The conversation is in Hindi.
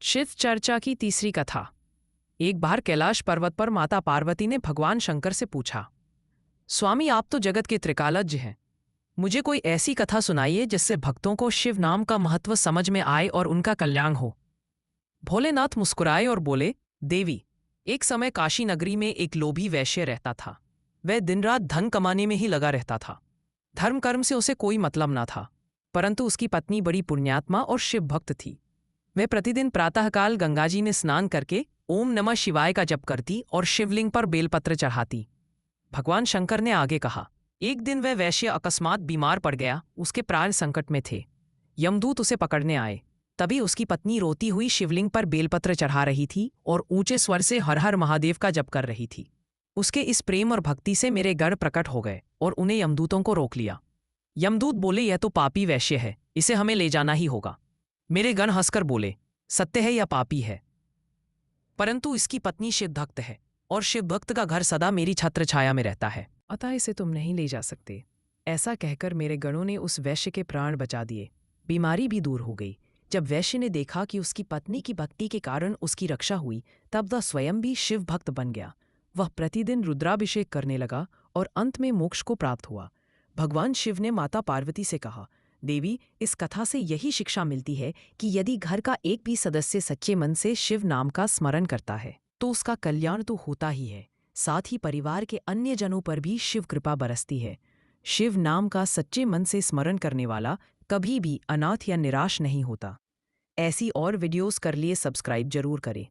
शिव चर्चा की तीसरी कथा। एक बार कैलाश पर्वत पर माता पार्वती ने भगवान शंकर से पूछा, स्वामी आप तो जगत के त्रिकालज्ञ हैं, मुझे कोई ऐसी कथा सुनाइए जिससे भक्तों को शिव नाम का महत्व समझ में आए और उनका कल्याण हो। भोलेनाथ मुस्कुराए और बोले, देवी, एक समय काशी नगरी में एक लोभी वैश्य रहता था। वह दिन रात धन कमाने में ही लगा रहता था। धर्म कर्म से उसे कोई मतलब ना था, परंतु उसकी पत्नी बड़ी पुण्यात्मा और शिव भक्त थी। वह प्रतिदिन प्रातःकाल गंगाजी में स्नान करके ओम नमः शिवाय का जप करती और शिवलिंग पर बेलपत्र चढ़ाती। भगवान शंकर ने आगे कहा, एक दिन वह वैश्य अकस्मात बीमार पड़ गया। उसके प्राण संकट में थे। यमदूत उसे पकड़ने आए। तभी उसकी पत्नी रोती हुई शिवलिंग पर बेलपत्र चढ़ा रही थी और ऊंचे स्वर से हर हर महादेव का जप कर रही थी। उसके इस प्रेम और भक्ति से मेरे गढ़ प्रकट हो गए और उन्हें यमदूतों को रोक लिया। यमदूत बोले, यह तो पापी वैश्य है, इसे हमें ले जाना ही होगा। मेरे गण हंसकर बोले, सत्य है या पापी है, परंतु इसकी पत्नी शिव भक्त है और शिव भक्त का घर सदा मेरी छत्र छाया में रहता है, अतः इसे तुम नहीं ले जा सकते। ऐसा कहकर मेरे गणों ने उस वैश्य के प्राण बचा दिए। बीमारी भी दूर हो गई। जब वैश्य ने देखा कि उसकी पत्नी की भक्ति के कारण उसकी रक्षा हुई, तब वह स्वयं भी शिव भक्त बन गया। वह प्रतिदिन रुद्राभिषेक करने लगा और अंत में मोक्ष को प्राप्त हुआ। भगवान शिव ने माता पार्वती से कहा, देवी, इस कथा से यही शिक्षा मिलती है कि यदि घर का एक भी सदस्य सच्चे मन से शिव नाम का स्मरण करता है तो उसका कल्याण तो होता ही है, साथ ही परिवार के अन्य जनों पर भी शिव कृपा बरसती है। शिव नाम का सच्चे मन से स्मरण करने वाला कभी भी अनाथ या निराश नहीं होता। ऐसी और वीडियोस कर लिए सब्सक्राइब जरूर करें।